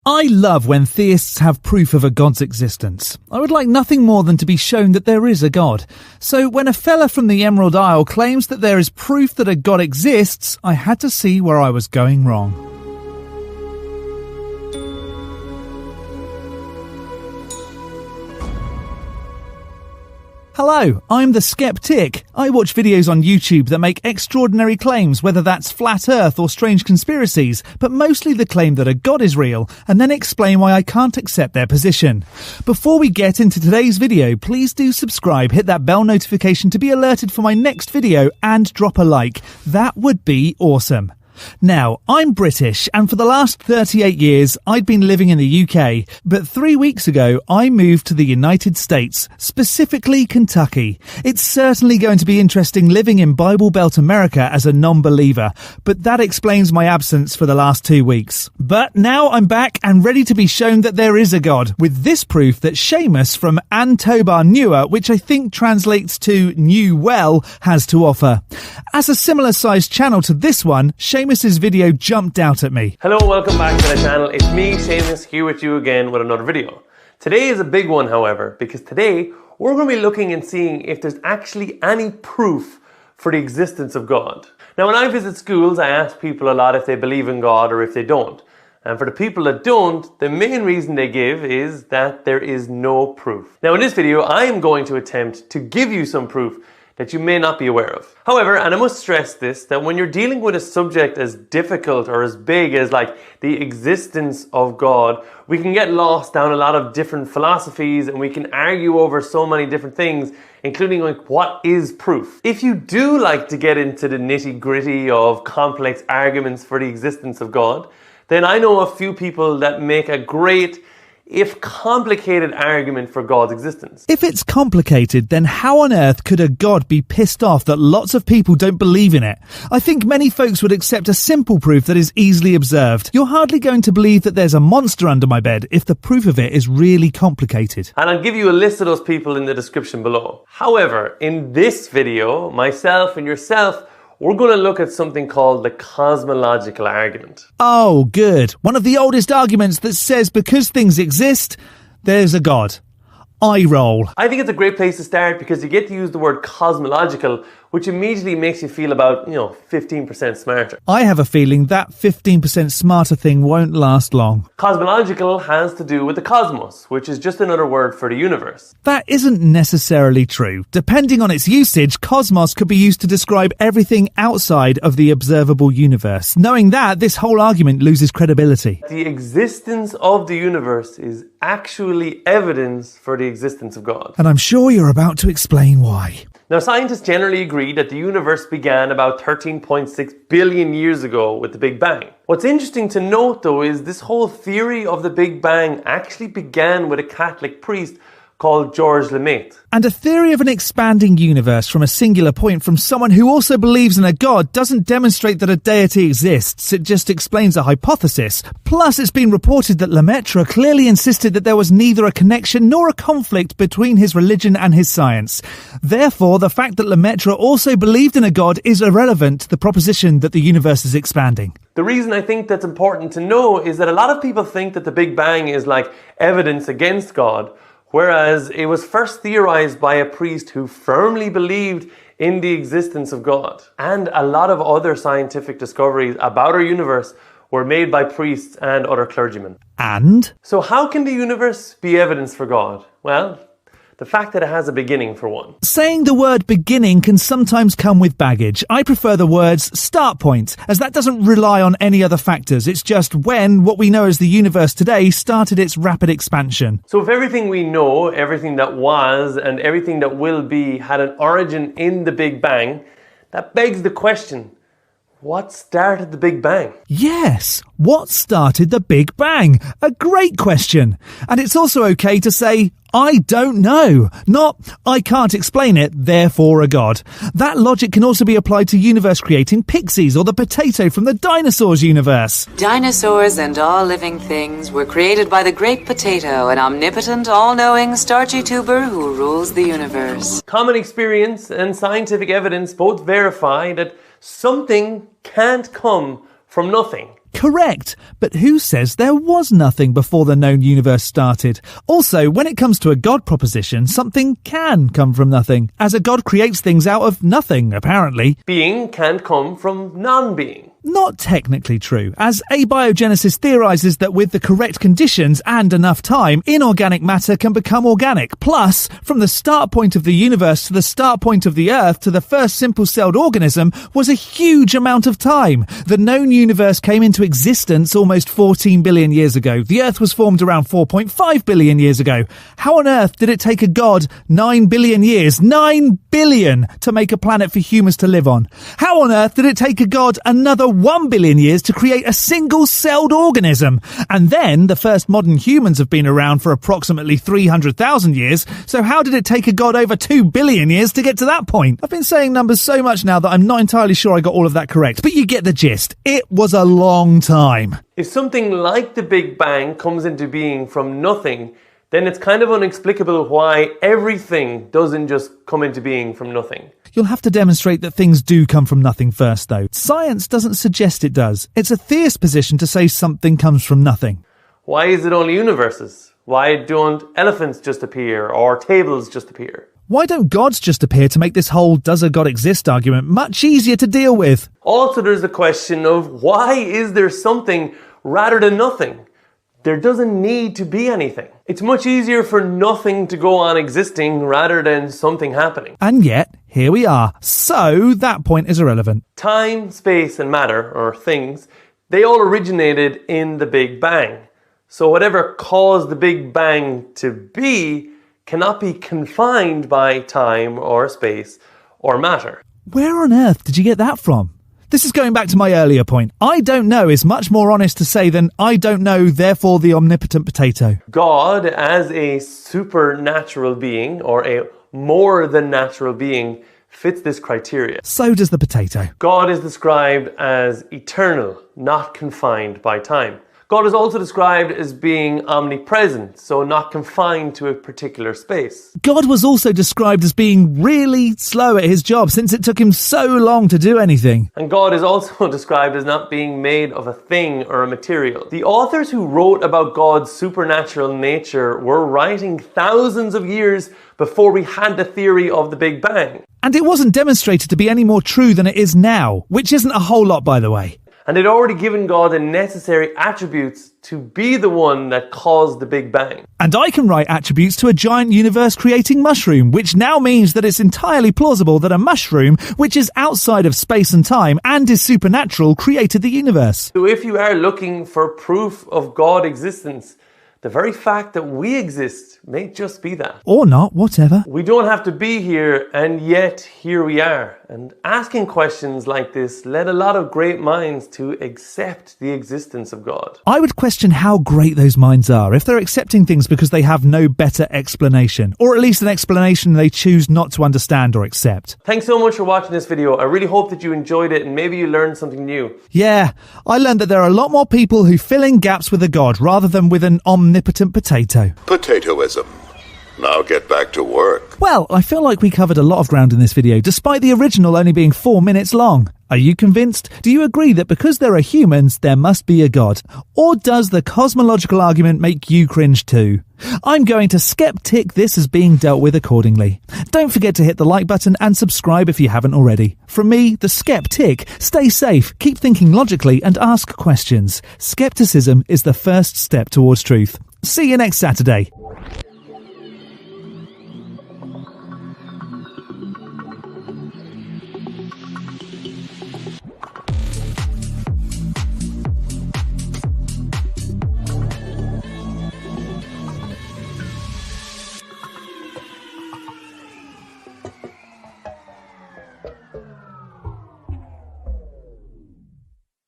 I love when theists have proof of a god's existence. I would like nothing more than to be shown that there is a god. So when a fella from the Emerald Isle claims that there is proof that a god exists, I had to see where I was going wrong. Hello, I'm the Skeptic. I watch videos on YouTube that make extraordinary claims, whether that's flat earth or strange conspiracies, but mostly the claim that a god is real, and then explain why I can't accept their position. Before we get into today's video, please do subscribe, hit that bell notification to be alerted for my next video, and drop a like. That would be awesome. Now, I'm British, and for the last 38 years, I'd been living in the UK, but 3 weeks ago, I moved to the United States, specifically Kentucky. It's certainly going to be interesting living in Bible Belt America as a non-believer, but that explains my absence for the last 2 weeks. But now I'm back and ready to be shown that there is a God, with this proof that Seamus from Antobar Newer, which I think translates to New Well, has to offer. As a similar-sized channel to this one, Seamus's video jumped out at me. Hello, welcome back to the channel. It's me, Seamus, here with you again with another video. Today is a big one, however, because today we're going to be looking and seeing if there's actually any proof for the existence of God. Now, when I visit schools, I ask people a lot if they believe in God or if they don't. And for the people that don't, the main reason they give is that there is no proof. Now, in this video, I am going to attempt to give you some proof that you may not be aware of. However, and I must stress this, that when you're dealing with a subject as difficult or as big as like the existence of God, we can get lost down a lot of different philosophies and we can argue over so many different things, including like what is proof. If you do like to get into the nitty-gritty of complex arguments for the existence of God, then I know a few people that make a great, if complicated, argument for God's existence. If it's complicated, then how on earth could a god be pissed off that lots of people don't believe in it? I think many folks would accept a simple proof that is easily observed. You're hardly going to believe that there's a monster under my bed if the proof of it is really complicated. And I'll give you a list of those people in the description below. However, in this video, myself and yourself, we're going to look at something called the cosmological argument. Oh, good. One of the oldest arguments that says because things exist, there's a god. Eye roll. I think it's a great place to start because you get to use the word cosmological, which immediately makes you feel about, 15% smarter. I have a feeling that 15% smarter thing won't last long. Cosmological has to do with the cosmos, which is just another word for the universe. That isn't necessarily true. Depending on its usage, cosmos could be used to describe everything outside of the observable universe. Knowing that, this whole argument loses credibility. The existence of the universe is actually evidence for the existence of God. And I'm sure you're about to explain why. Now, scientists generally agree that the universe began about 13.6 billion years ago with the Big Bang. What's interesting to note, though, is this whole theory of the Big Bang actually began with a Catholic priest called George Lemaitre. And a theory of an expanding universe from a singular point from someone who also believes in a god doesn't demonstrate that a deity exists, it just explains a hypothesis. Plus, it's been reported that Lemaitre clearly insisted that there was neither a connection nor a conflict between his religion and his science. Therefore, the fact that Lemaitre also believed in a god is irrelevant to the proposition that the universe is expanding. The reason I think that's important to know is that a lot of people think that the Big Bang is like evidence against God, whereas it was first theorized by a priest who firmly believed in the existence of God. And a lot of other scientific discoveries about our universe were made by priests and other clergymen. And? So how can the universe be evidence for God? Well, the fact that it has a beginning, for one. Saying the word beginning can sometimes come with baggage. I prefer the words start point, as that doesn't rely on any other factors. It's just when what we know as the universe today started its rapid expansion. So if everything we know, everything that was and everything that will be had an origin in the Big Bang, that begs the question, what started the Big Bang? Yes, what started the Big Bang? A great question. And it's also okay to say, I don't know. Not, I can't explain it, therefore a god. That logic can also be applied to universe-creating pixies or the potato from the dinosaurs universe. Dinosaurs and all living things were created by the great potato, an omnipotent, all-knowing, starchy tuber who rules the universe. Common experience and scientific evidence both verify that something can't come from nothing. Correct, but who says there was nothing before the known universe started? Also, when it comes to a God proposition, something can come from nothing, as a God creates things out of nothing, apparently. Being can't come from non-being. Not technically true, as abiogenesis theorizes that with the correct conditions and enough time, inorganic matter can become organic. Plus, from the start point of the universe to the start point of the Earth to the first simple-celled organism was a huge amount of time. The known universe came into existence almost 14 billion years ago. The Earth was formed around 4.5 billion years ago. How on earth did it take a god 9 billion years, 9 billion, to make a planet for humans to live on? How on earth did it take a god another 1 billion years to create a single-celled organism? And then the first modern humans have been around for approximately 300,000 years, so how did it take a god over 2 billion years to get to that point? I've been saying numbers so much now that I'm not entirely sure I got all of that correct, but you get the gist. It was a long time. If something like the Big Bang comes into being from nothing, then it's kind of inexplicable why everything doesn't just come into being from nothing. You'll have to demonstrate that things do come from nothing first, though. Science doesn't suggest it does. It's a theist position to say something comes from nothing. Why is it only universes? Why don't elephants just appear or tables just appear? Why don't gods just appear to make this whole does a god exist argument much easier to deal with? Also, there's the question of why is there something rather than nothing? There doesn't need to be anything. It's much easier for nothing to go on existing rather than something happening. And yet, here we are. So, that point is irrelevant. Time, space, and matter, or things, they all originated in the Big Bang. So whatever caused the Big Bang to be cannot be confined by time or space or matter. Where on earth did you get that from? This is going back to my earlier point. I don't know is much more honest to say than I don't know, therefore the omnipotent potato. God, as a supernatural being or a more than natural being, fits this criteria. So does the potato. God is described as eternal, not confined by time. God is also described as being omnipresent, so not confined to a particular space. God was also described as being really slow at his job since it took him so long to do anything. And God is also described as not being made of a thing or a material. The authors who wrote about God's supernatural nature were writing thousands of years before we had the theory of the Big Bang. And it wasn't demonstrated to be any more true than it is now, which isn't a whole lot, by the way. And they'd already given God the necessary attributes to be the one that caused the Big Bang. And I can write attributes to a giant universe-creating mushroom, which now means that it's entirely plausible that a mushroom, which is outside of space and time and is supernatural, created the universe. So if you are looking for proof of God's existence, the very fact that we exist may just be that. Or not, whatever. We don't have to be here, and yet here we are. And asking questions like this led a lot of great minds to accept the existence of God. I would question how great those minds are if they're accepting things because they have no better explanation, or at least an explanation they choose not to understand or accept. Thanks so much for watching this video. I really hope that you enjoyed it and maybe you learned something new. Yeah, I learned that there are a lot more people who fill in gaps with a god rather than with an omnipotent potato. Potatoism. Now get back to work. Well, I feel like we covered a lot of ground in this video, despite the original only being 4 minutes long. Are you convinced? Do you agree that because there are humans, there must be a god? Or does the cosmological argument make you cringe too? I'm going to skeptic this as being dealt with accordingly. Don't forget to hit the like button and subscribe if you haven't already. From me, the skeptic, stay safe, keep thinking logically and ask questions. Skepticism is the first step towards truth. See you next Saturday.